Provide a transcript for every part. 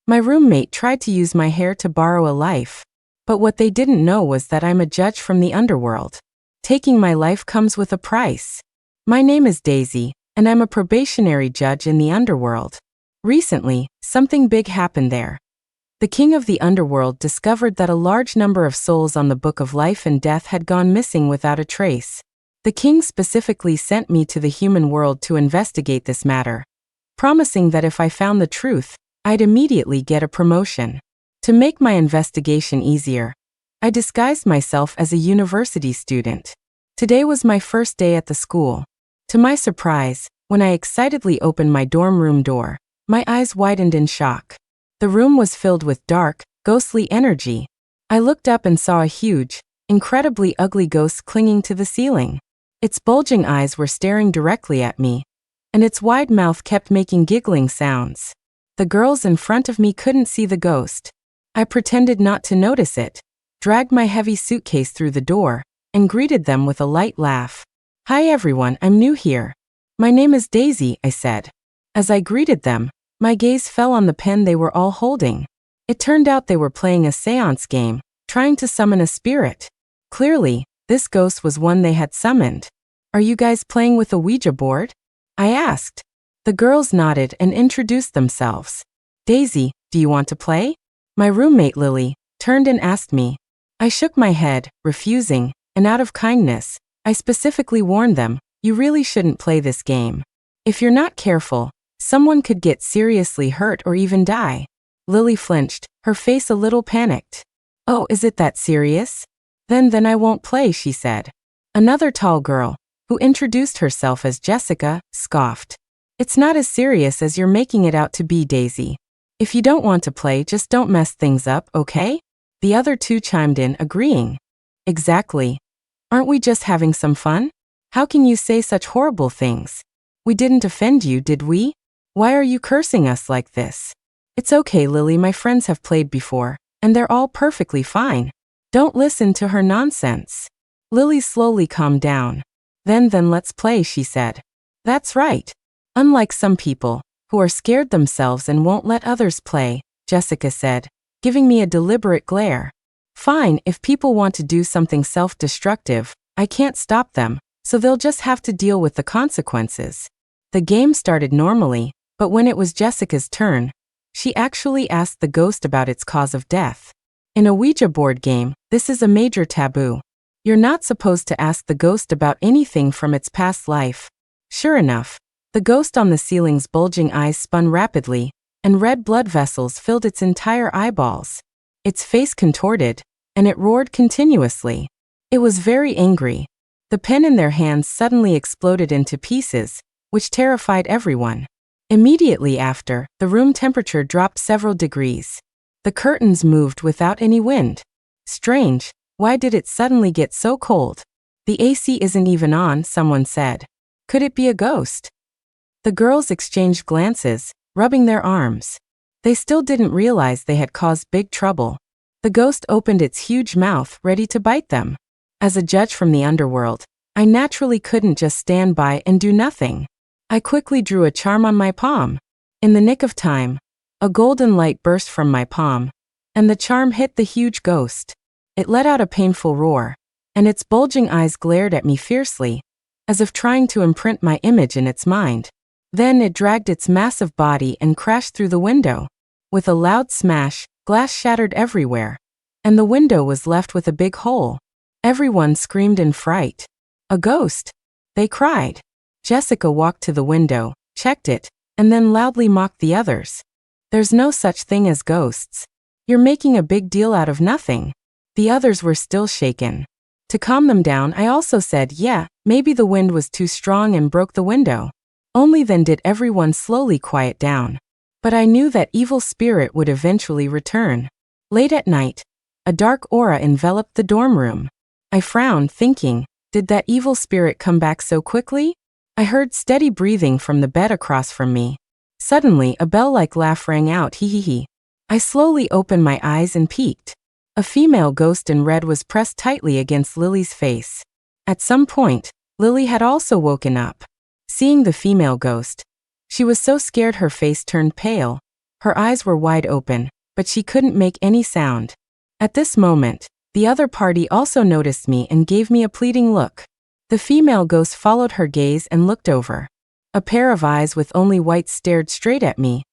My roommate tried to use my hair to borrow a life. But what they didn't know was that I'm a judge from the underworld. Taking my life comes with a price. My name is Daisy, and I'm a probationary judge in the underworld. Recently, something big happened there. The king of the underworld discovered that a large number of souls on the Book of Life and Death had gone missing without a trace. The king specifically sent me to the human world to investigate this matter, promising that if I found the truth, I'd immediately get a promotion. To make my investigation easier, I disguised myself as a university student. Today was my first day at the school. To my surprise, when I excitedly opened my dorm room door, my eyes widened in shock. The room was filled with dark, ghostly energy. I looked up and saw a huge, incredibly ugly ghost clinging to the ceiling. Its bulging eyes were staring directly at me, and its wide mouth kept making giggling sounds. The girls in front of me couldn't see the ghost. I pretended not to notice it, dragged my heavy suitcase through the door, and greeted them with a light laugh. "Hi everyone, I'm new here. My name is Daisy," I said. As I greeted them, my gaze fell on the pen they were all holding. It turned out they were playing a seance game, trying to summon a spirit. Clearly, this ghost was one they had summoned. "Are you guys playing with a Ouija board?" I asked. The girls nodded and introduced themselves. "Daisy, do you want to play?" My roommate Lily turned and asked me. I shook my head, refusing, and out of kindness, I specifically warned them, "You really shouldn't play this game. If you're not careful, someone could get seriously hurt or even die." Lily flinched, her face a little panicked. "Oh, is it that serious? Then I won't play," she said. Another tall girl, who introduced herself as Jessica, scoffed. "It's not as serious as you're making it out to be, Daisy. If you don't want to play, just don't mess things up, okay?" The other two chimed in, agreeing. "Exactly. Aren't we just having some fun? How can you say such horrible things? We didn't offend you, did we? Why are you cursing us like this?" "It's okay, Lily, my friends have played before, and they're all perfectly fine. Don't listen to her nonsense." Lily slowly calmed down. Then let's play," she said. "That's right. Unlike some people, who are scared themselves and won't let others play," Jessica said, giving me a deliberate glare. "Fine, if people want to do something self-destructive, I can't stop them, so they'll just have to deal with the consequences." The game started normally, but when it was Jessica's turn, she actually asked the ghost about its cause of death. In a Ouija board game, this is a major taboo. You're not supposed to ask the ghost about anything from its past life. Sure enough, the ghost on the ceiling's bulging eyes spun rapidly, and red blood vessels filled its entire eyeballs. Its face contorted, and it roared continuously. It was very angry. The pen in their hands suddenly exploded into pieces, which terrified everyone. Immediately after, the room temperature dropped several degrees. The curtains moved without any wind. Strange, why did it suddenly get so cold? "The AC isn't even on," someone said. "Could it be a ghost?" The girls exchanged glances, rubbing their arms. They still didn't realize they had caused big trouble. The ghost opened its huge mouth, ready to bite them. As a judge from the underworld, I naturally couldn't just stand by and do nothing. I quickly drew a charm on my palm. In the nick of time, a golden light burst from my palm, and the charm hit the huge ghost. It let out a painful roar, and its bulging eyes glared at me fiercely, as if trying to imprint my image in its mind. Then it dragged its massive body and crashed through the window. With a loud smash, glass shattered everywhere, and the window was left with a big hole. Everyone screamed in fright. "A ghost!" they cried. Jessica walked to the window, checked it, and then loudly mocked the others. "There's no such thing as ghosts. You're making a big deal out of nothing." The others were still shaken. To calm them down, I also said, "Yeah, maybe the wind was too strong and broke the window." Only then did everyone slowly quiet down. But I knew that evil spirit would eventually return. Late at night, a dark aura enveloped the dorm room. I frowned, thinking, did that evil spirit come back so quickly? I heard steady breathing from the bed across from me. Suddenly, a bell-like laugh rang out, hee hee hee. I slowly opened my eyes and peeked. A female ghost in red was pressed tightly against Lily's face. At some point, Lily had also woken up. Seeing the female ghost, she was so scared her face turned pale, Her eyes were wide open, but she couldn't make any sound. At this moment, the other party also noticed me and gave me a pleading look. The female ghost followed her gaze and looked over. A pair of eyes with only white stared straight at me,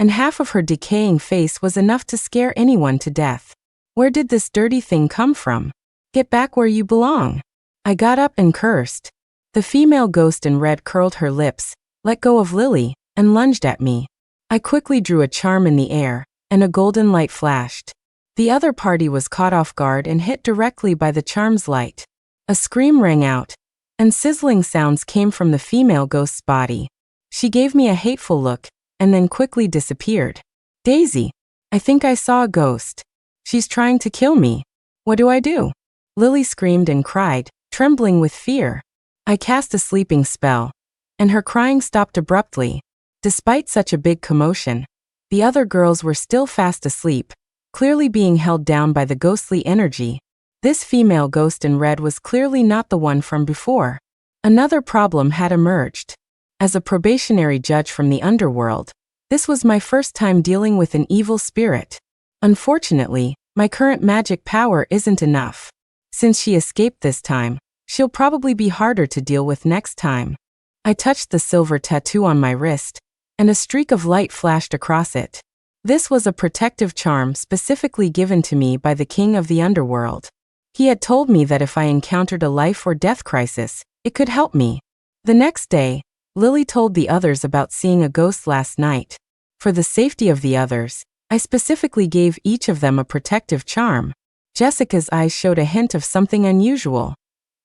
and half of her decaying face was enough to scare anyone to death. Where did this dirty thing come from? Get back where you belong. I got up and cursed. The female ghost in red curled her lips, let go of Lily, and lunged at me. I quickly drew a charm in the air, and a golden light flashed. The other party was caught off guard and hit directly by the charm's light. A scream rang out, and sizzling sounds came from the female ghost's body. She gave me a hateful look, and then quickly disappeared. Daisy, I think I saw a ghost. She's trying to kill me. What do I do? Lily screamed and cried, trembling with fear. I cast a sleeping spell, and her crying stopped abruptly. Despite such a big commotion, the other girls were still fast asleep, clearly being held down by the ghostly energy. This female ghost in red was clearly not the one from before. Another problem had emerged. As a probationary judge from the underworld, this was my first time dealing with an evil spirit. Unfortunately, my current magic power isn't enough. Since she escaped this time, she'll probably be harder to deal with next time. I touched the silver tattoo on my wrist, and a streak of light flashed across it. This was a protective charm specifically given to me by the king of the underworld. He had told me that if I encountered a life or death crisis, it could help me. The next day, Lily told the others about seeing a ghost last night. For the safety of the others, I specifically gave each of them a protective charm. Jessica's eyes showed a hint of something unusual.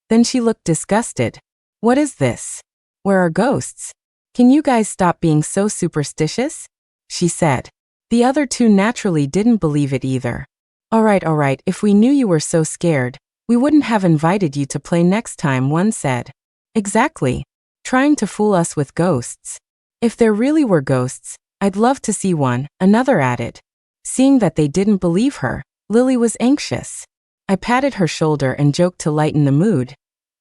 Then she looked disgusted. What is this? Where are ghosts? Can you guys stop being so superstitious? She said. The other two naturally didn't believe it either. All right, if we knew you were so scared, we wouldn't have invited you to play next time, one said. Exactly. Trying to fool us with ghosts. If there really were ghosts, I'd love to see one, another added. Seeing that they didn't believe her, Lily was anxious. I patted her shoulder and joked to lighten the mood.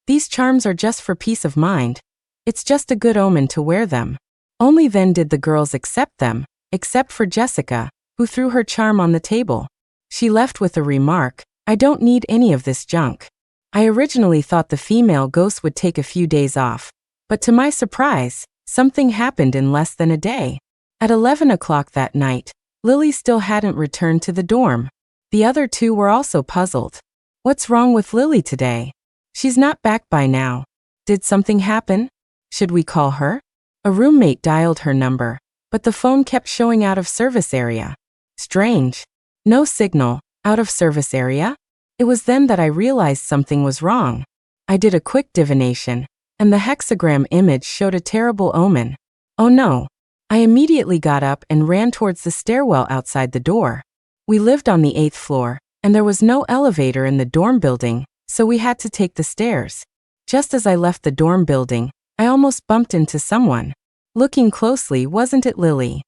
These charms are just for peace of mind. It's just a good omen to wear them. Only then did the girls accept them, except for Jessica, who threw her charm on the table. She left with a remark, I don't need any of this junk. I originally thought the female ghost would take a few days off, but to my surprise, something happened in less than a day. At 11 o'clock that night, Lily still hadn't returned to the dorm. The other two were also puzzled. What's wrong with Lily today? She's not back by now. Did something happen? Should we call her? A roommate dialed her number, but the phone kept showing out of service area. Strange. No signal, out of service area? It was then that I realized something was wrong. I did a quick divination, and the hexagram image showed a terrible omen. Oh no. I immediately got up and ran towards the stairwell outside the door. We lived on the 8th floor, and there was no elevator in the dorm building, so we had to take the stairs. Just as I left the dorm building, I almost bumped into someone. Looking closely, wasn't it Lily?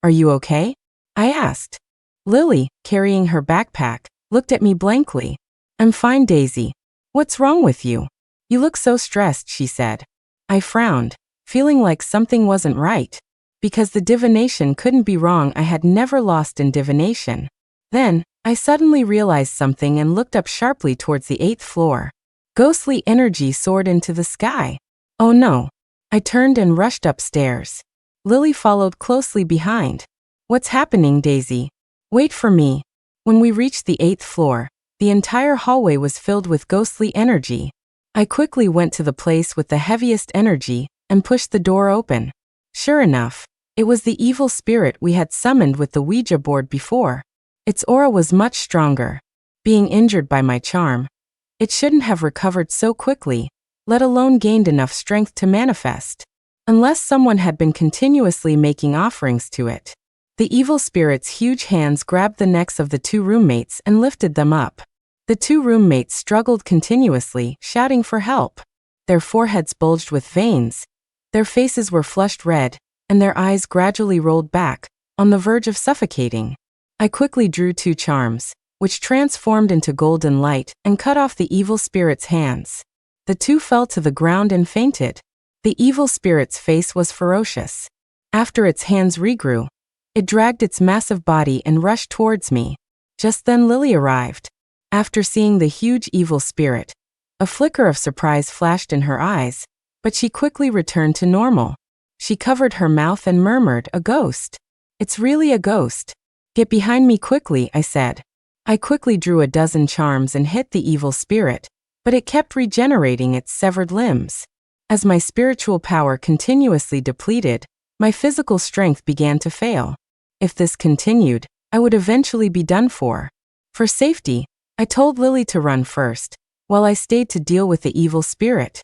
Are you okay? I asked. Lily, carrying her backpack, looked at me blankly. I'm fine, Daisy. What's wrong with you? You look so stressed, she said. I frowned, feeling like something wasn't right. Because the divination couldn't be wrong, I had never lost in divination. Then, I suddenly realized something and looked up sharply towards the 8th floor. Ghostly energy soared into the sky. Oh no. I turned and rushed upstairs. Lily followed closely behind. What's happening, Daisy? Wait for me. When we reached the 8th floor, the entire hallway was filled with ghostly energy. I quickly went to the place with the heaviest energy and pushed the door open. Sure enough, it was the evil spirit we had summoned with the Ouija board before. Its aura was much stronger. Being injured by my charm, it shouldn't have recovered so quickly, let alone gained enough strength to manifest. Unless someone had been continuously making offerings to it. The evil spirit's huge hands grabbed the necks of the two roommates and lifted them up. The two roommates struggled continuously, shouting for help. Their foreheads bulged with veins. Their faces were flushed red, and their eyes gradually rolled back, on the verge of suffocating. I quickly drew two charms, which transformed into golden light and cut off the evil spirit's hands. The two fell to the ground and fainted. The evil spirit's face was ferocious. After its hands regrew, It dragged its massive body and rushed towards me. Just then Lily arrived. After seeing the huge evil spirit, a flicker of surprise flashed in her eyes, but she quickly returned to normal. She covered her mouth and murmured, "A ghost. It's really a ghost." "Get behind me quickly," I said. I quickly drew a dozen charms and hit the evil spirit, but it kept regenerating its severed limbs. As my spiritual power continuously depleted, my physical strength began to fail. If this continued, I would eventually be done for. For safety, I told Lily to run first, while I stayed to deal with the evil spirit.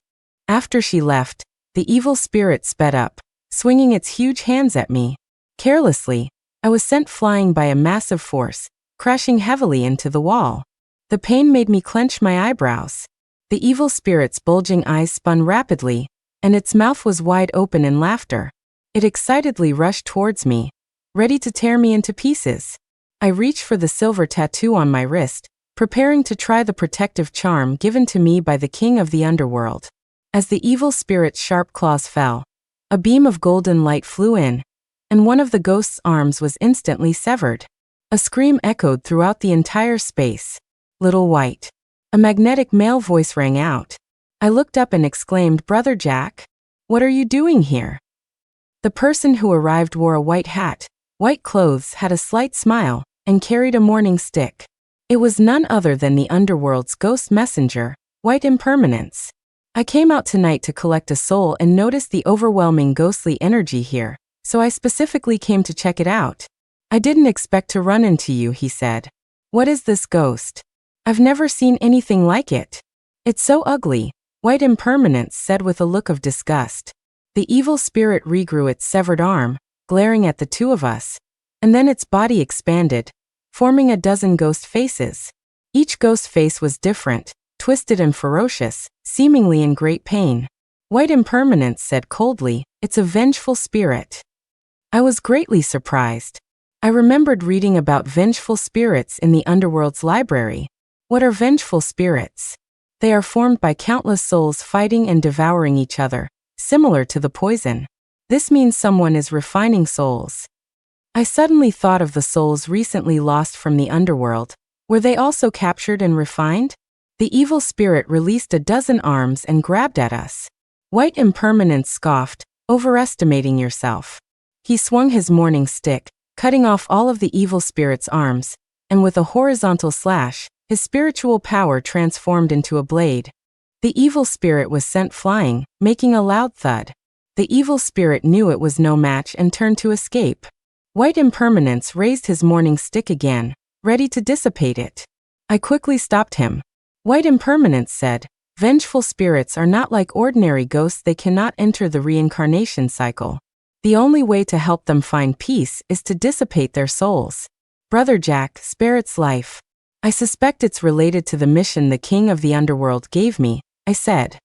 After she left, the evil spirit sped up, swinging its huge hands at me. Carelessly, I was sent flying by a massive force, crashing heavily into the wall. The pain made me clench my eyebrows. The evil spirit's bulging eyes spun rapidly, and its mouth was wide open in laughter. It excitedly rushed towards me, ready to tear me into pieces. I reached for the silver tattoo on my wrist, preparing to try the protective charm given to me by the king of the underworld. As the evil spirit's sharp claws fell, a beam of golden light flew in, and one of the ghost's arms was instantly severed. A scream echoed throughout the entire space. "Little White." A magnetic male voice rang out. I looked up and exclaimed, "Brother Jack, what are you doing here?" The person who arrived wore a white hat, white clothes, had a slight smile, and carried a mourning stick. It was none other than the underworld's ghost messenger, White Impermanence. "I came out tonight to collect a soul and noticed the overwhelming ghostly energy here, so I specifically came to check it out. I didn't expect to run into you," he said. "What is this ghost? I've never seen anything like it. It's so ugly," White Impermanence said with a look of disgust. The evil spirit regrew its severed arm, glaring at the two of us, and then its body expanded, forming a dozen ghost faces. Each ghost face was different, twisted and ferocious, seemingly in great pain. White Impermanence said coldly, "It's a vengeful spirit." I was greatly surprised. I remembered reading about vengeful spirits in the underworld's library. What are vengeful spirits? They are formed by countless souls fighting and devouring each other, similar to the poison. This means someone is refining souls. I suddenly thought of the souls recently lost from the underworld. Were they also captured and refined? The evil spirit released a dozen arms and grabbed at us. White Impermanence scoffed, "Overestimating yourself." He swung his mourning stick, cutting off all of the evil spirit's arms, and with a horizontal slash, his spiritual power transformed into a blade. The evil spirit was sent flying, making a loud thud. The evil spirit knew it was no match and turned to escape. White Impermanence raised his mourning stick again, ready to dissipate it. I quickly stopped him. White Impermanence said, "Vengeful spirits are not like ordinary ghosts. They cannot enter the reincarnation cycle. The only way to help them find peace is to dissipate their souls. Brother Jack, spare its life. I suspect it's related to the mission the king of the underworld gave me," I said.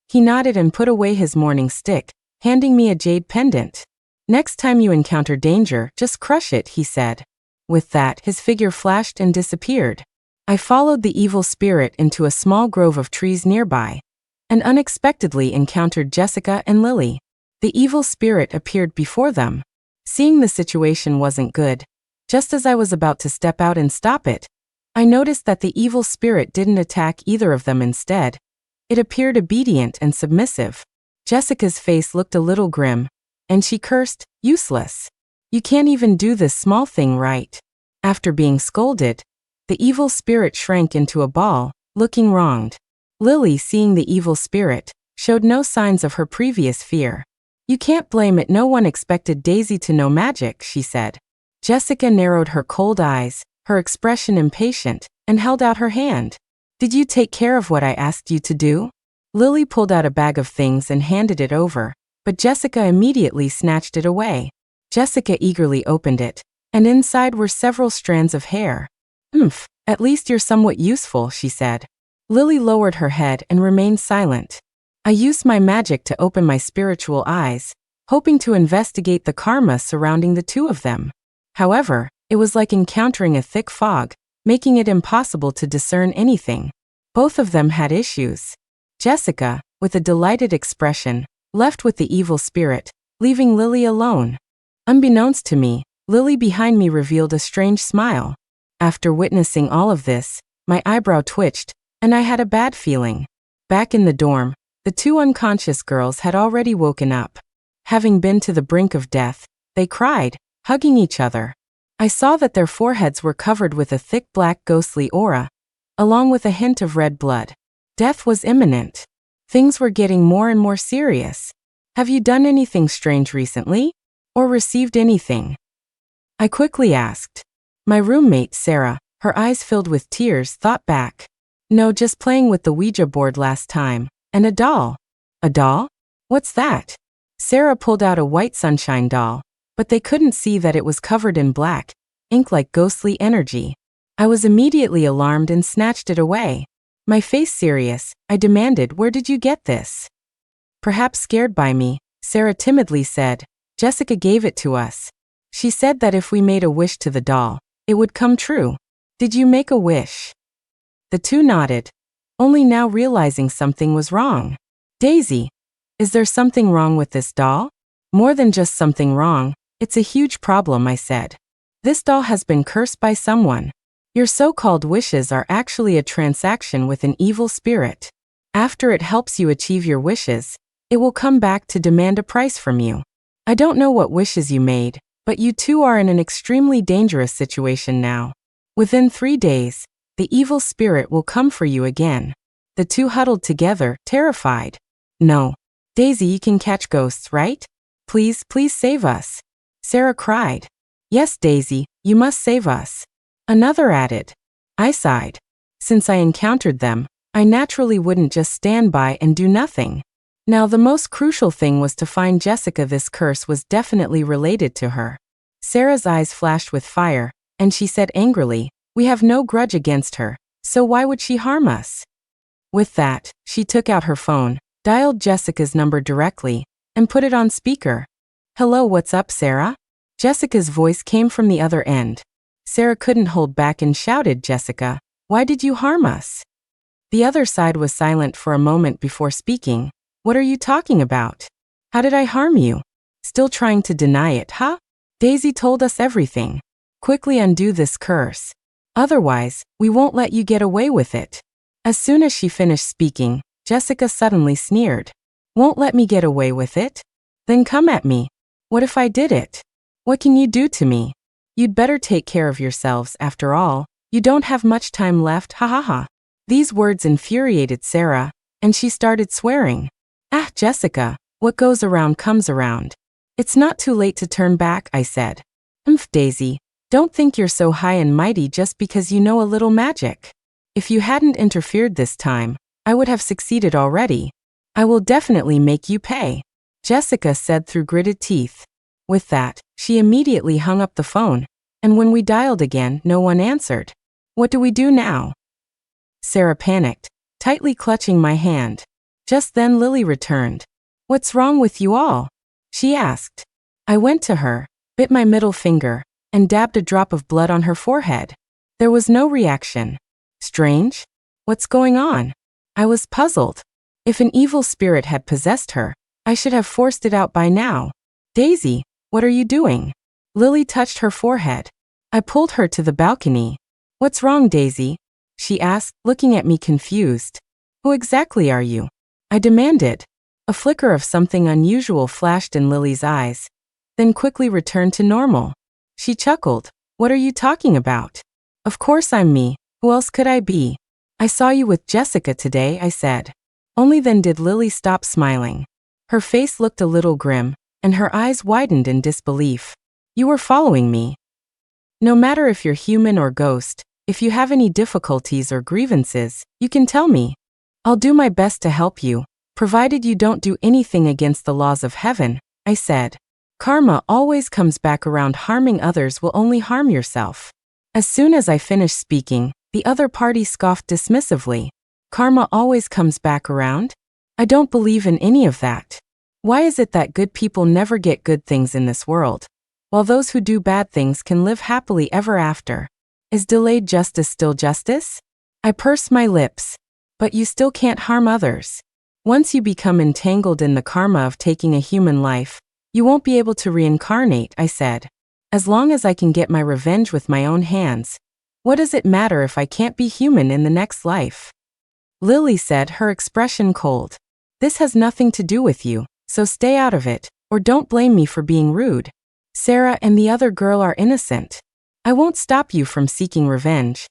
He nodded and put away his mourning stick, handing me a jade pendant. "Next time you encounter danger, just crush it," he said. With that, his figure flashed and disappeared. I followed the evil spirit into a small grove of trees nearby, and unexpectedly encountered Jessica and Lily. The evil spirit appeared before them. Seeing the situation wasn't good, just as I was about to step out and stop it, I noticed that the evil spirit didn't attack either of them. Instead, it appeared obedient and submissive. Jessica's face looked a little grim, and she cursed, "Useless. You can't even do this small thing right." After being scolded, the evil spirit shrank into a ball, looking wronged. Lily, seeing the evil spirit, showed no signs of her previous fear. "You can't blame it. No one expected Daisy to know magic," she said. Jessica narrowed her cold eyes, her expression impatient, and held out her hand. "Did you take care of what I asked you to do?" Lily pulled out a bag of things and handed it over, but Jessica immediately snatched it away. Jessica eagerly opened it, and inside were several strands of hair. "Oomph, at least you're somewhat useful," she said. Lily lowered her head and remained silent. I used my magic to open my spiritual eyes, hoping to investigate the karma surrounding the two of them. However, it was like encountering a thick fog, making it impossible to discern anything. Both of them had issues. Jessica, with a delighted expression, left with the evil spirit, leaving Lily alone. Unbeknownst to me, Lily behind me revealed a strange smile. After witnessing all of this, my eyebrow twitched, and I had a bad feeling. Back in the dorm, the two unconscious girls had already woken up. Having been to the brink of death, they cried, hugging each other. I saw that their foreheads were covered with a thick black ghostly aura, along with a hint of red blood. Death was imminent. Things were getting more and more serious. Have you done anything strange recently? Or received anything? I quickly asked. My roommate, Sarah, her eyes filled with tears, thought back. No, just playing with the Ouija board last time. And a doll. A doll? What's that? Sarah pulled out a white sunshine doll, but they couldn't see that it was covered in black ink like ghostly energy. I was immediately alarmed and snatched it away. My face serious, I demanded, where did you get this? Perhaps scared by me, Sarah timidly said, Jessica gave it to us. She said that if we made a wish to the doll, it would come true. Did you make a wish? The two nodded, only now realizing something was wrong. Daisy, is there something wrong with this doll? More than just something wrong, it's a huge problem, I said. This doll has been cursed by someone. Your so-called wishes are actually a transaction with an evil spirit. After it helps you achieve your wishes, it will come back to demand a price from you. I don't know what wishes you made, but you two are in an extremely dangerous situation now. Within 3 days, the evil spirit will come for you again. The two huddled together, terrified. No. Daisy, you can catch ghosts, right? Please, please save us. Sarah cried. Yes, Daisy, you must save us. Another added. I sighed. Since I encountered them, I naturally wouldn't just stand by and do nothing. Now the most crucial thing was to find Jessica. This curse was definitely related to her. Sarah's eyes flashed with fire, and she said angrily, we have no grudge against her, so why would she harm us? With that, she took out her phone, dialed Jessica's number directly, and put it on speaker. Hello, what's up, Sarah? Jessica's voice came from the other end. Sarah couldn't hold back and shouted, Jessica, why did you harm us? The other side was silent for a moment before speaking. What are you talking about? How did I harm you? Still trying to deny it, huh? Daisy told us everything. Quickly undo this curse. Otherwise, we won't let you get away with it. As soon as she finished speaking, Jessica suddenly sneered. Won't let me get away with it? Then come at me. What if I did it? What can you do to me? You'd better take care of yourselves, after all. You don't have much time left, ha ha ha. These words infuriated Sarah, and she started swearing. Ah, Jessica, what goes around comes around. It's not too late to turn back, I said. Daisy, don't think you're so high and mighty just because you know a little magic. If you hadn't interfered this time, I would have succeeded already. I will definitely make you pay, Jessica said through gritted teeth. With that, she immediately hung up the phone, and when we dialed again, no one answered. What do we do now? Sarah panicked, tightly clutching my hand. Just then Lily returned. What's wrong with you all? She asked. I went to her, bit my middle finger, and dabbed a drop of blood on her forehead. There was no reaction. Strange? What's going on? I was puzzled. If an evil spirit had possessed her, I should have forced it out by now. Daisy, what are you doing? Lily touched her forehead. I pulled her to the balcony. What's wrong, Daisy? She asked, looking at me confused. Who exactly are you? I demanded. A flicker of something unusual flashed in Lily's eyes, then quickly returned to normal. She chuckled. What are you talking about? Of course I'm me. Who else could I be? I saw you with Jessica today, I said. Only then did Lily stop smiling. Her face looked a little grim, and her eyes widened in disbelief. You were following me. No matter if you're human or ghost, if you have any difficulties or grievances, you can tell me. I'll do my best to help you, provided you don't do anything against the laws of heaven, I said. Karma always comes back around. Harming others will only harm yourself. As soon as I finished speaking, the other party scoffed dismissively. Karma always comes back around? I don't believe in any of that. Why is it that good people never get good things in this world, while those who do bad things can live happily ever after? Is delayed justice still justice? I pursed my lips. But you still can't harm others. Once you become entangled in the karma of taking a human life, you won't be able to reincarnate, I said. As long as I can get my revenge with my own hands, what does it matter if I can't be human in the next life? Lily said, her expression cold. This has nothing to do with you, so stay out of it, or don't blame me for being rude. Sarah and the other girl are innocent. I won't stop you from seeking revenge.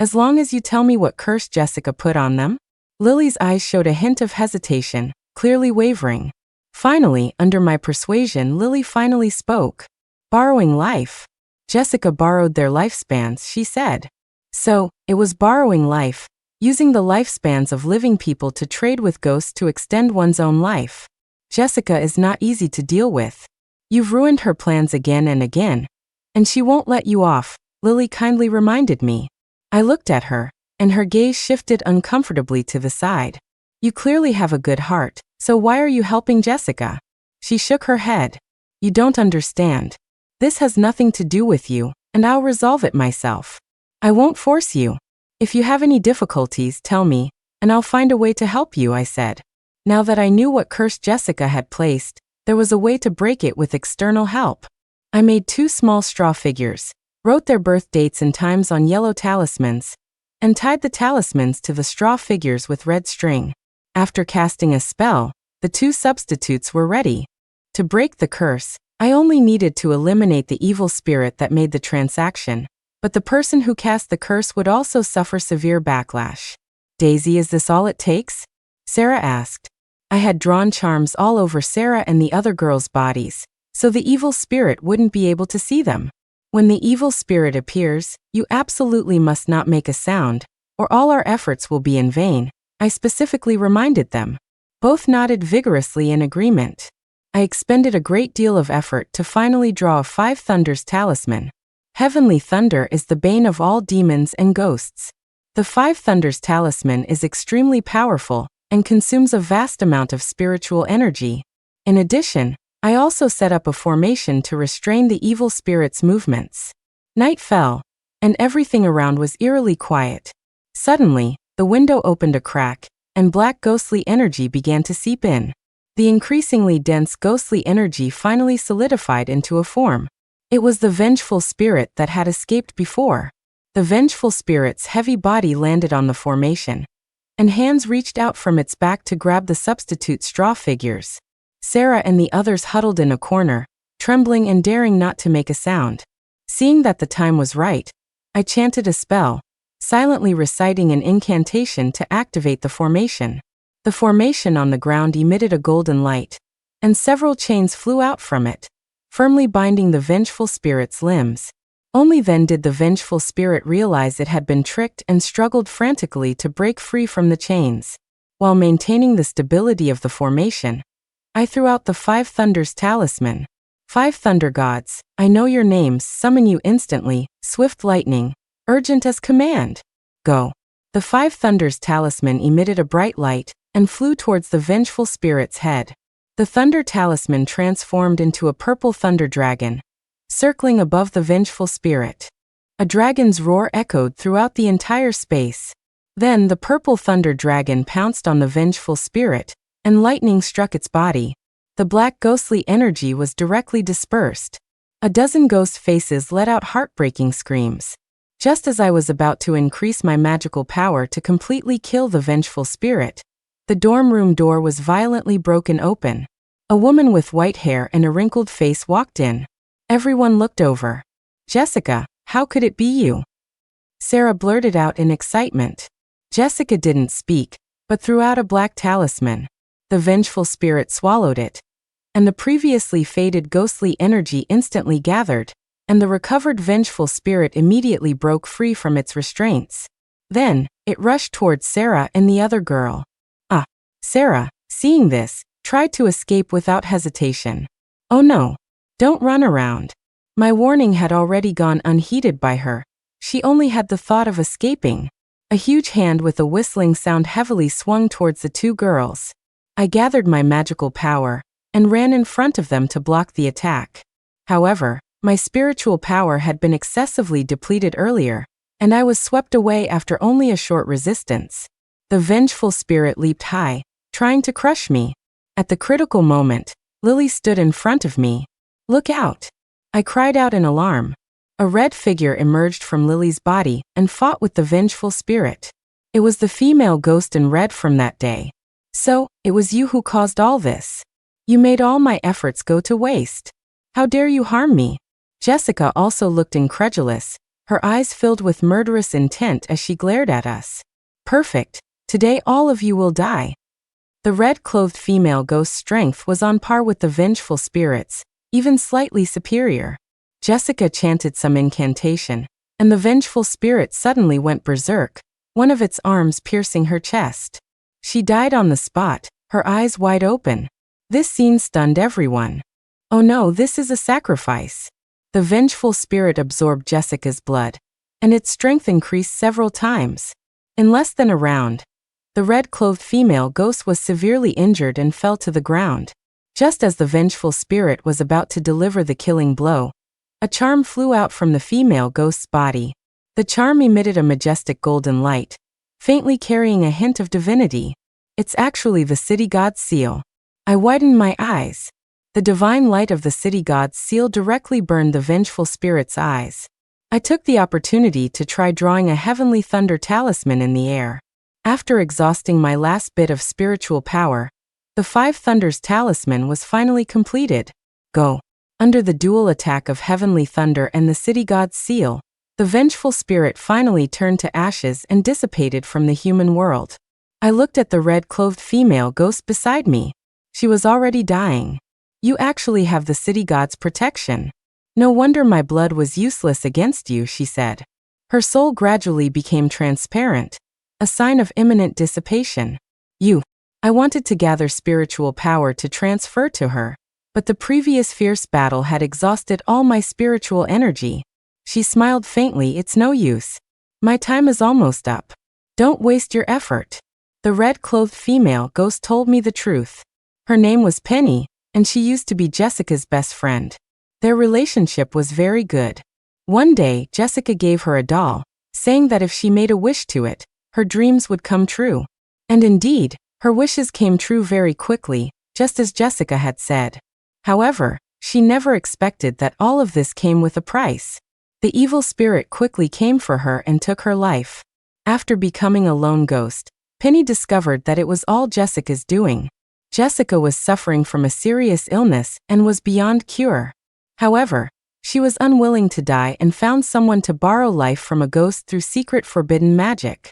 As long as you tell me what curse Jessica put on them. Lily's eyes showed a hint of hesitation, clearly wavering. Finally, under my persuasion, Lily finally spoke. Borrowing life. Jessica borrowed their lifespans, she said. So, it was borrowing life, using the lifespans of living people to trade with ghosts to extend one's own life. Jessica is not easy to deal with. You've ruined her plans again and again, and she won't let you off, Lily kindly reminded me. I looked at her, and her gaze shifted uncomfortably to the side. You clearly have a good heart, so why are you helping Jessica? She shook her head. You don't understand. This has nothing to do with you, and I'll resolve it myself. I won't force you. If you have any difficulties, tell me, and I'll find a way to help you, I said. Now that I knew what curse Jessica had placed, there was a way to break it with external help. I made 2 small straw figures, wrote their birth dates and times on yellow talismans, and tied the talismans to the straw figures with red string. After casting a spell, the 2 substitutes were ready. To break the curse, I only needed to eliminate the evil spirit that made the transaction, but the person who cast the curse would also suffer severe backlash. Daisy, is this all it takes? Sarah asked. I had drawn charms all over Sarah and the other girls' bodies, so the evil spirit wouldn't be able to see them. When the evil spirit appears, you absolutely must not make a sound, or all our efforts will be in vain, I specifically reminded them. Both nodded vigorously in agreement. I expended a great deal of effort to finally draw a 5 Thunders talisman. Heavenly thunder is the bane of all demons and ghosts. The 5 Thunders talisman is extremely powerful and consumes a vast amount of spiritual energy. In addition, I also set up a formation to restrain the evil spirit's movements. Night fell, and everything around was eerily quiet. Suddenly, the window opened a crack, and black ghostly energy began to seep in. The increasingly dense ghostly energy finally solidified into a form. It was the vengeful spirit that had escaped before. The vengeful spirit's heavy body landed on the formation, and hands reached out from its back to grab the substitute straw figures. Sarah and the others huddled in a corner, trembling and daring not to make a sound. Seeing that the time was right, I chanted a spell, silently reciting an incantation to activate the formation. The formation on the ground emitted a golden light, and several chains flew out from it, firmly binding the vengeful spirit's limbs. Only then did the vengeful spirit realize it had been tricked and struggled frantically to break free from the chains. While maintaining the stability of the formation, I threw out the 5 Thunders talisman. 5 thunder gods, I know your names, summon you instantly, swift lightning, urgent as command. Go. The 5 Thunders talisman emitted a bright light and flew towards the vengeful spirit's head. The thunder talisman transformed into a purple thunder dragon, circling above the vengeful spirit. A dragon's roar echoed throughout the entire space. Then the purple thunder dragon pounced on the vengeful spirit, and lightning struck its body. The black ghostly energy was directly dispersed. A dozen ghost faces let out heartbreaking screams. Just as I was about to increase my magical power to completely kill the vengeful spirit, the dorm room door was violently broken open. A woman with white hair and a wrinkled face walked in. Everyone looked over. Jessica, how could it be you? Sarah blurted out in excitement. Jessica didn't speak, but threw out a black talisman. The vengeful spirit swallowed it, and the previously faded ghostly energy instantly gathered, and the recovered vengeful spirit immediately broke free from its restraints. Then, it rushed towards Sarah and the other girl. Sarah, seeing this, tried to escape without hesitation. Oh no! Don't run around. My warning had already gone unheeded by her. She only had the thought of escaping. A huge hand with a whistling sound heavily swung towards the 2 girls. I gathered my magical power and ran in front of them to block the attack. However, my spiritual power had been excessively depleted earlier, and I was swept away after only a short resistance. The vengeful spirit leaped high, trying to crush me. At the critical moment, Lily stood in front of me. Look out! I cried out in alarm. A red figure emerged from Lily's body and fought with the vengeful spirit. It was the female ghost in red from that day. So, it was you who caused all this. You made all my efforts go to waste. How dare you harm me? Jessica also looked incredulous, her eyes filled with murderous intent as she glared at us. Perfect. Today all of you will die. The red-clothed female ghost's strength was on par with the vengeful spirit's, even slightly superior. Jessica chanted some incantation, and the vengeful spirit suddenly went berserk, one of its arms piercing her chest. She died on the spot, her eyes wide open. This scene stunned everyone. Oh no, this is a sacrifice. The vengeful spirit absorbed Jessica's blood, and its strength increased several times. In less than a round, the red-clothed female ghost was severely injured and fell to the ground. Just as the vengeful spirit was about to deliver the killing blow, a charm flew out from the female ghost's body. The charm emitted a majestic golden light, faintly carrying a hint of divinity. It's actually the city god's seal. I widened my eyes. The divine light of the city god's seal directly burned the vengeful spirit's eyes. I took the opportunity to try drawing a heavenly thunder talisman in the air. After exhausting my last bit of spiritual power, the Five Thunders talisman was finally completed. Go. Under the dual attack of heavenly thunder and the city god's seal, the vengeful spirit finally turned to ashes and dissipated from the human world. I looked at the red-clothed female ghost beside me. She was already dying. You actually have the city god's protection. No wonder my blood was useless against you, she said. Her soul gradually became transparent, a sign of imminent dissipation. I wanted to gather spiritual power to transfer to her, but the previous fierce battle had exhausted all my spiritual energy. She smiled faintly. It's no use. My time is almost up. Don't waste your effort. The red-clothed female ghost told me the truth. Her name was Penny, and she used to be Jessica's best friend. Their relationship was very good. One day, Jessica gave her a doll, saying that if she made a wish to it, her dreams would come true. And indeed, her wishes came true very quickly, just as Jessica had said. However, she never expected that all of this came with a price. The evil spirit quickly came for her and took her life. After becoming a lone ghost, Penny discovered that it was all Jessica's doing. Jessica was suffering from a serious illness and was beyond cure. However, she was unwilling to die and found someone to borrow life from a ghost through secret forbidden magic.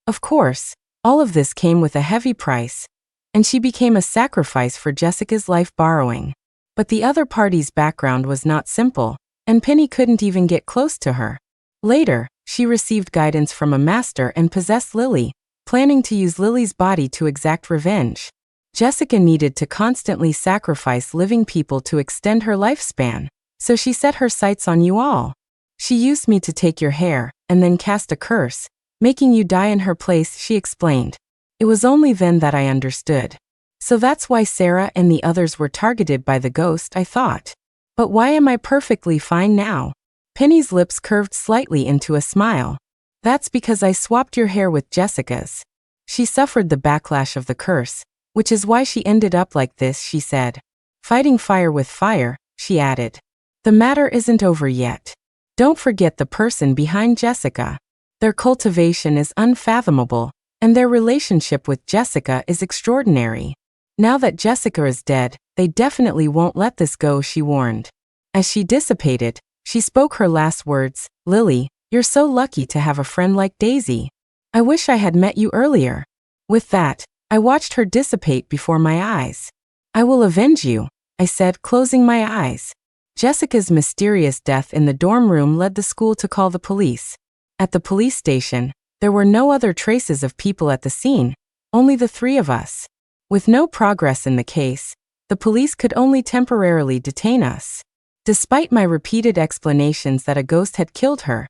Of course, all of this came with a heavy price, and she became a sacrifice for Jessica's life borrowing. But the other party's background was not simple, and Penny couldn't even get close to her. Later, she received guidance from a master and possessed Lily, planning to use Lily's body to exact revenge. Jessica needed to constantly sacrifice living people to extend her lifespan, so she set her sights on you all. She used me to take your hair, and then cast a curse, making you die in her place, she explained. It was only then that I understood. So that's why Sarah and the others were targeted by the ghost, I thought. But why am I perfectly fine now? Penny's lips curved slightly into a smile. That's because I swapped your hair with Jessica's. She suffered the backlash of the curse, which is why she ended up like this, she said. Fighting fire with fire, she added. The matter isn't over yet. Don't forget the person behind Jessica. Their cultivation is unfathomable, and their relationship with Jessica is extraordinary. Now that Jessica is dead, they definitely won't let this go, she warned. As she dissipated, she spoke her last words. Lily, you're so lucky to have a friend like Daisy. I wish I had met you earlier. With that, I watched her dissipate before my eyes. I will avenge you, I said, closing my eyes. Jessica's mysterious death in the dorm room led the school to call the police. At the police station, there were no other traces of people at the scene, only the three of us. With no progress in the case, the police could only temporarily detain us. Despite my repeated explanations that a ghost had killed her,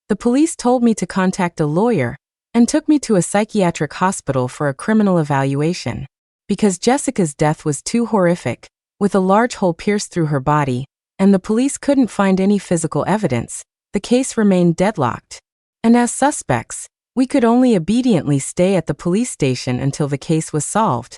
the police told me to contact a lawyer and took me to a psychiatric hospital for a criminal evaluation. Because Jessica's death was too horrific, with a large hole pierced through her body, and the police couldn't find any physical evidence, the case remained deadlocked. And as suspects, we could only obediently stay at the police station until the case was solved.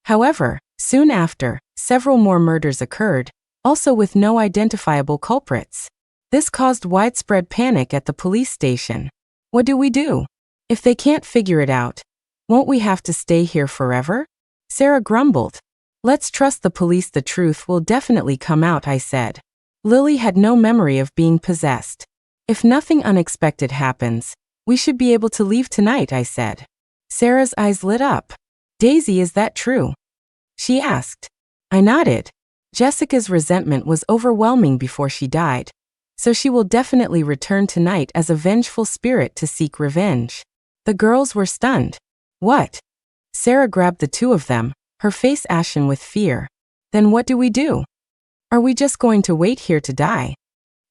However, soon after, several more murders occurred, also with no identifiable culprits. This caused widespread panic at the police station. What do we do? If they can't figure it out, won't we have to stay here forever? Sarah grumbled. Let's trust the police, the truth will definitely come out, I said. Lily had no memory of being possessed. If nothing unexpected happens, we should be able to leave tonight, I said. Sarah's eyes lit up. Daisy, is that true? She asked. I nodded. Jessica's resentment was overwhelming before she died, so she will definitely return tonight as a vengeful spirit to seek revenge. The girls were stunned. What? Sarah grabbed the two of them, her face ashen with fear. Then what do we do? Are we just going to wait here to die?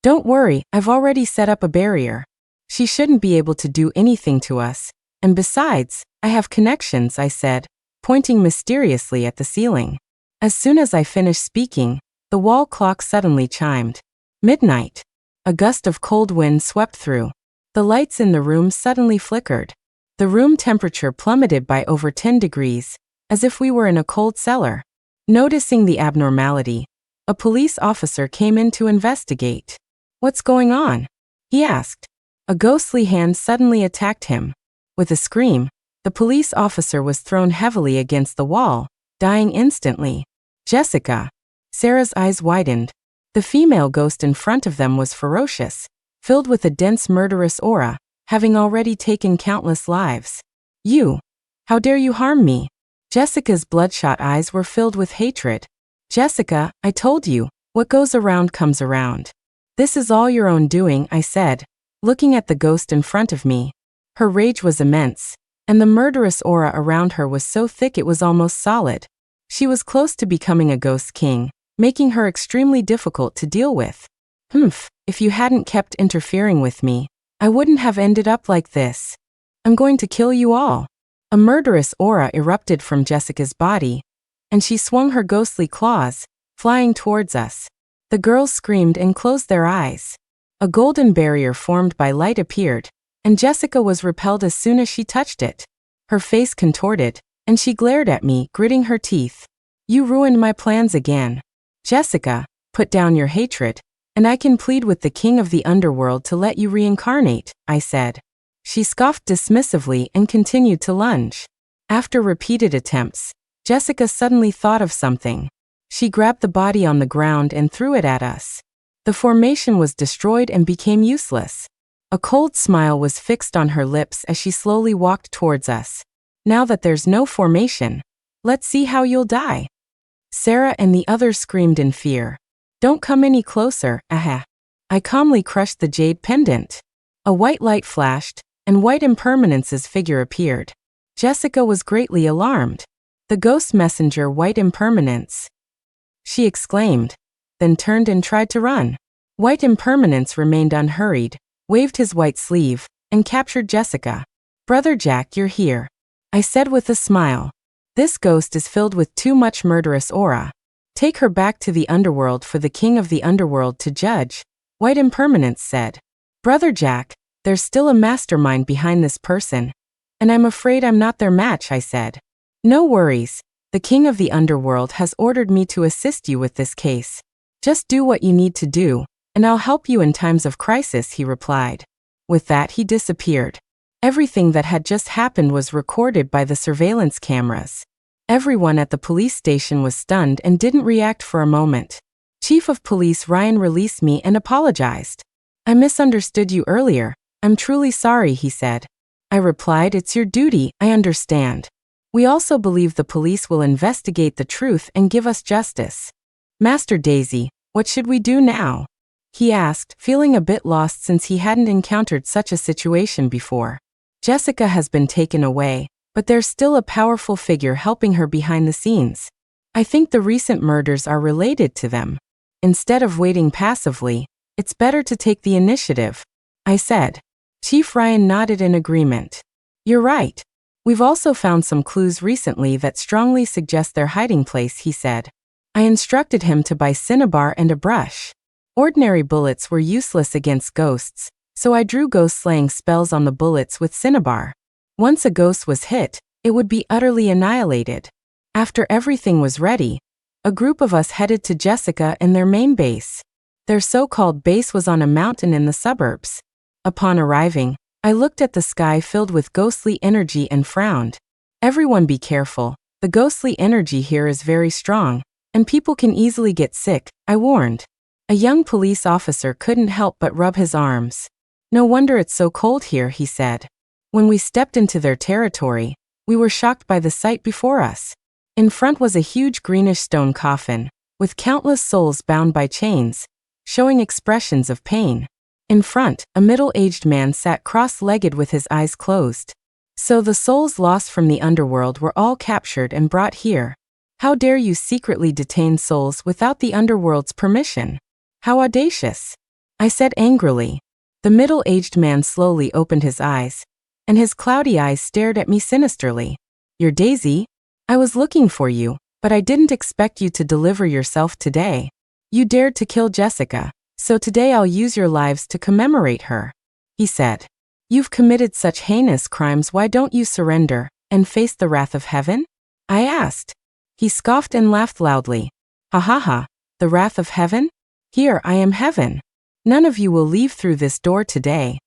Don't worry, I've already set up a barrier. She shouldn't be able to do anything to us, and besides, I have connections, I said, pointing mysteriously at the ceiling. As soon as I finished speaking, the wall clock suddenly chimed. Midnight. A gust of cold wind swept through. The lights in the room suddenly flickered. The room temperature plummeted by over 10 degrees, as if we were in a cold cellar. Noticing the abnormality, a police officer came in to investigate. What's going on? He asked. A ghostly hand suddenly attacked him. With a scream, the police officer was thrown heavily against the wall, dying instantly. Jessica. Sarah's eyes widened. The female ghost in front of them was ferocious, filled with a dense murderous aura, having already taken countless lives. You. How dare you harm me? Jessica's bloodshot eyes were filled with hatred. Jessica, I told you, what goes around comes around. This is all your own doing, I said, looking at the ghost in front of me. Her rage was immense, and the murderous aura around her was so thick it was almost solid. She was close to becoming a ghost king, making her extremely difficult to deal with. If you hadn't kept interfering with me, I wouldn't have ended up like this. I'm going to kill you all. A murderous aura erupted from Jessica's body, and she swung her ghostly claws, flying towards us. The girls screamed and closed their eyes. A golden barrier formed by light appeared, and Jessica was repelled as soon as she touched it. Her face contorted, and she glared at me, gritting her teeth. You ruined my plans again. Jessica, put down your hatred, and I can plead with the king of the underworld to let you reincarnate, I said. She scoffed dismissively and continued to lunge. After repeated attempts, Jessica suddenly thought of something. She grabbed the body on the ground and threw it at us. The formation was destroyed and became useless. A cold smile was fixed on her lips as she slowly walked towards us. Now that there's no formation, let's see how you'll die. Sarah and the others screamed in fear. Don't come any closer, aha. I calmly crushed the jade pendant. A white light flashed, and White Impermanence's figure appeared. Jessica was greatly alarmed. The ghost messenger White Impermanence, she exclaimed, then turned and tried to run. White Impermanence remained unhurried, waved his white sleeve, and captured Jessica. Brother Jack, you're here, I said with a smile. This ghost is filled with too much murderous aura. Take her back to the underworld for the king of the underworld to judge, White Impermanence said. Brother Jack, there's still a mastermind behind this person, and I'm afraid I'm not their match, I said. No worries, the king of the underworld has ordered me to assist you with this case. Just do what you need to do, and I'll help you in times of crisis, he replied. With that, he disappeared. Everything that had just happened was recorded by the surveillance cameras. Everyone at the police station was stunned and didn't react for a moment. Chief of Police Ryan released me and apologized. I misunderstood you earlier. I'm truly sorry, he said. I replied, it's your duty, I understand. We also believe the police will investigate the truth and give us justice. Master Daisy, what should we do now? He asked, feeling a bit lost since he hadn't encountered such a situation before. Jessica has been taken away, but there's still a powerful figure helping her behind the scenes. I think the recent murders are related to them. Instead of waiting passively, it's better to take the initiative, I said. Chief Ryan nodded in agreement. You're right. We've also found some clues recently that strongly suggest their hiding place, he said. I instructed him to buy cinnabar and a brush. Ordinary bullets were useless against ghosts, so I drew ghost-slaying spells on the bullets with cinnabar. Once a ghost was hit, it would be utterly annihilated. After everything was ready, A group of us headed to Jessica and their main base. Their so-called base was on a mountain in the suburbs. Upon arriving, I looked at the sky filled with ghostly energy and frowned. Everyone be careful, the ghostly energy here is very strong, and people can easily get sick, I warned. A young police officer couldn't help but rub his arms. No wonder it's so cold here, he said. When we stepped into their territory, we were shocked by the sight before us. In front was a huge greenish stone coffin, with countless souls bound by chains, showing expressions of pain. In front, a middle-aged man sat cross-legged with his eyes closed. So the souls lost from the underworld were all captured and brought here. How dare you secretly detain souls without the underworld's permission? How audacious! I said angrily. The middle-aged man slowly opened his eyes, and his cloudy eyes stared at me sinisterly. You're Daisy? I was looking for you, but I didn't expect you to deliver yourself today. You dared to kill Jessica, so today I'll use your lives to commemorate her, he said. You've committed such heinous crimes, why don't you surrender and face the wrath of heaven? I asked. He scoffed and laughed loudly. Ha ha ha, the wrath of heaven? Here I am heaven. None of you will leave through this door today.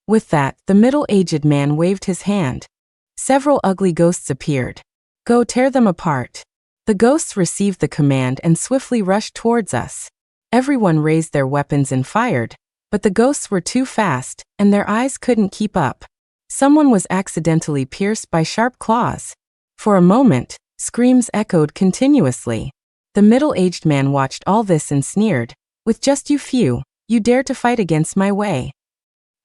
With that, the middle-aged man waved his hand. Several ugly ghosts appeared. Go tear them apart. The ghosts received the command and swiftly rushed towards us. Everyone raised their weapons and fired, but the ghosts were too fast, and their eyes couldn't keep up. Someone was accidentally pierced by sharp claws. For a moment, screams echoed continuously. The middle-aged man watched all this and sneered, with just you dare to fight against my way.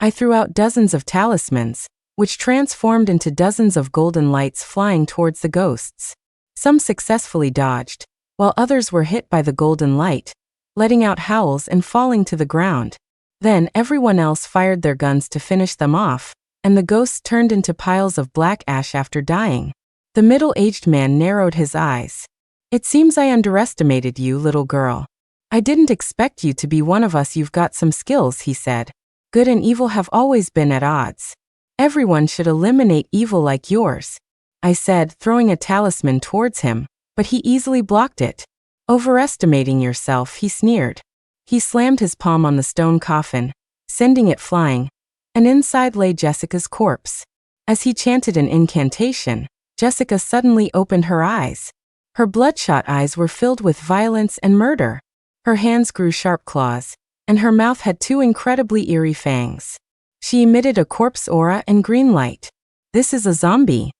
I threw out dozens of talismans, which transformed into dozens of golden lights flying towards the ghosts. Some successfully dodged, while others were hit by the golden light, letting out howls and falling to the ground. Then everyone else fired their guns to finish them off, and the ghosts turned into piles of black ash after dying. The middle-aged man narrowed his eyes. It seems I underestimated you, little girl. I didn't expect you to be one of us. You've got some skills, he said. Good and evil have always been at odds. Everyone should eliminate evil like yours, I said, throwing a talisman towards him, but he easily blocked it. Overestimating yourself, he sneered. He slammed his palm on the stone coffin, sending it flying, and inside lay Jessica's corpse. As he chanted an incantation, Jessica suddenly opened her eyes. Her bloodshot eyes were filled with violence and murder. Her hands grew sharp claws, and her mouth had two incredibly eerie fangs. She emitted a corpse aura and green light. This is a zombie.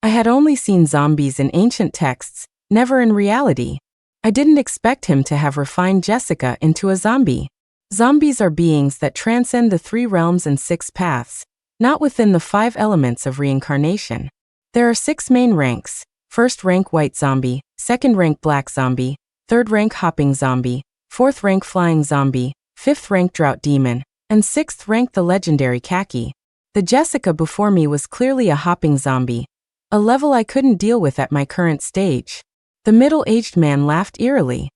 I had only seen zombies in ancient texts, never in reality. I didn't expect him to have refined Jessica into a zombie. Zombies are beings that transcend the 3 realms and 6 paths, not within the 5 elements of reincarnation. There are 6 main ranks: 1st rank white zombie, 2nd rank black zombie, 3rd rank hopping zombie, 4th rank flying zombie, 5th rank drought demon, and 6th rank the legendary khaki. The Jessica before me was clearly a hopping zombie, a level I couldn't deal with at my current stage. The middle-aged man laughed eerily.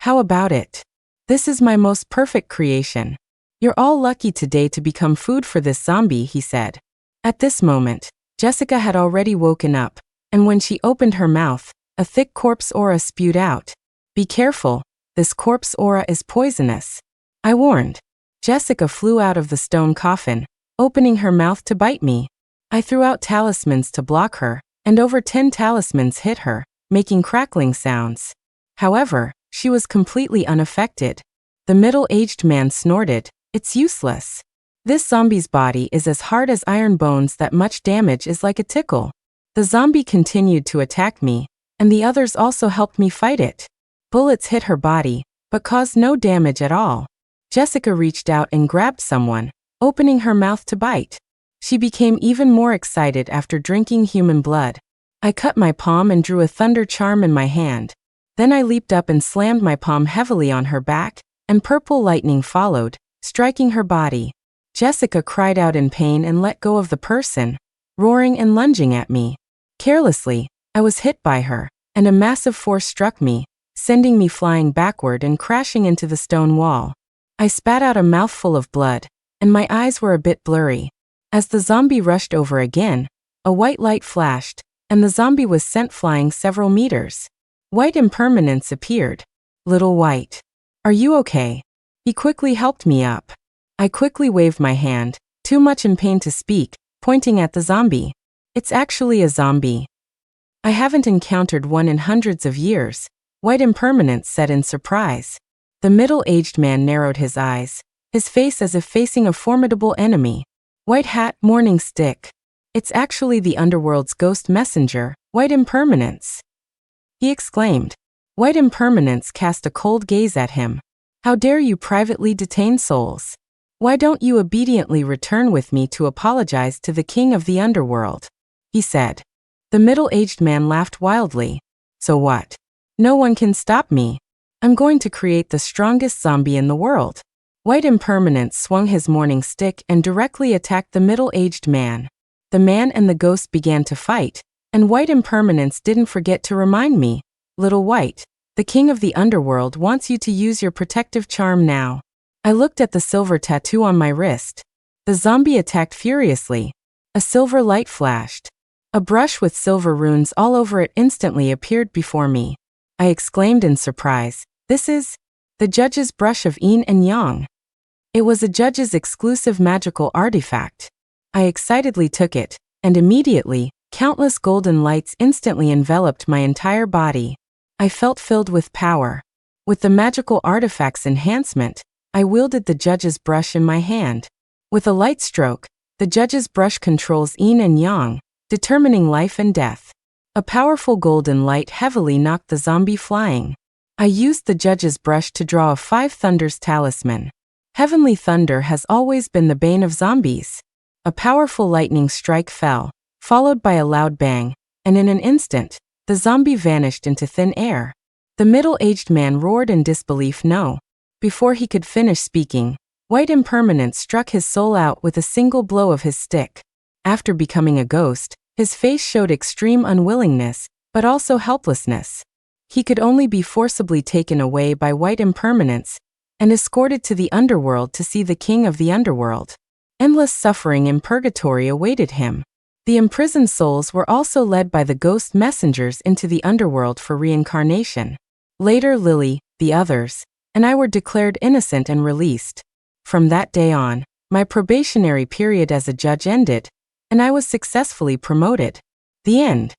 How about it? This is my most perfect creation. You're all lucky today to become food for this zombie, he said. At this moment, Jessica had already woken up, and when she opened her mouth, a thick corpse aura spewed out. Be careful, this corpse aura is poisonous, I warned. Jessica flew out of the stone coffin, opening her mouth to bite me. I threw out talismans to block her, and over 10 talismans hit her, making crackling sounds. However, she was completely unaffected. The middle-aged man snorted, it's useless. This zombie's body is as hard as iron bones. That much damage is like a tickle. The zombie continued to attack me, and the others also helped me fight it. Bullets hit her body, but caused no damage at all. Jessica reached out and grabbed someone, opening her mouth to bite. She became even more excited after drinking human blood. I cut my palm and drew a thunder charm in my hand. Then I leaped up and slammed my palm heavily on her back, and purple lightning followed, striking her body. Jessica cried out in pain and let go of the person, roaring and lunging at me. Carelessly, I was hit by her, and a massive force struck me, sending me flying backward and crashing into the stone wall. I spat out a mouthful of blood, and my eyes were a bit blurry. As the zombie rushed over again, a white light flashed, and the zombie was sent flying several meters. White impermanence appeared. Little White. Are you okay? He quickly helped me up. I quickly waved my hand, too much in pain to speak, pointing at the zombie. It's actually a zombie. I haven't encountered one in hundreds of years, White impermanence said in surprise. The middle-aged man narrowed his eyes, his face as if facing a formidable enemy. White hat, morning stick. It's actually the underworld's ghost messenger, White impermanence. He exclaimed. White impermanence cast a cold gaze at him. How dare you privately detain souls? Why don't you obediently return with me to apologize to the king of the underworld? He said. The middle-aged man laughed wildly. So what? No one can stop me. I'm going to create the strongest zombie in the world. White impermanence swung his morning stick and directly attacked the middle-aged man. The man and the ghost began to fight, and White impermanence didn't forget to remind me, Little White, the king of the underworld wants you to use your protective charm now. I looked at the silver tattoo on my wrist. The zombie attacked furiously. A silver light flashed. A brush with silver runes all over it instantly appeared before me. I exclaimed in surprise, this is the judge's brush of yin and yang. It was a judge's exclusive magical artifact. I excitedly took it, and immediately, countless golden lights instantly enveloped my entire body. I felt filled with power. With the magical artifact's enhancement, I wielded the judge's brush in my hand. With a light stroke, the judge's brush controls yin and yang, determining life and death. A powerful golden light heavily knocked the zombie flying. I used the judge's brush to draw a 5 thunders talisman. Heavenly thunder has always been the bane of zombies. A powerful lightning strike fell, followed by a loud bang, and in an instant, the zombie vanished into thin air. The middle-aged man roared in disbelief no. Before he could finish speaking, White impermanence struck his soul out with a single blow of his stick. After becoming a ghost, his face showed extreme unwillingness, but also helplessness. He could only be forcibly taken away by White impermanence and escorted to the underworld to see the king of the underworld. Endless suffering in purgatory awaited him. The imprisoned souls were also led by the ghost messengers into the underworld for reincarnation. Later Lily, the others, and I were declared innocent and released. From that day on, my probationary period as a judge ended, and I was successfully promoted. The end.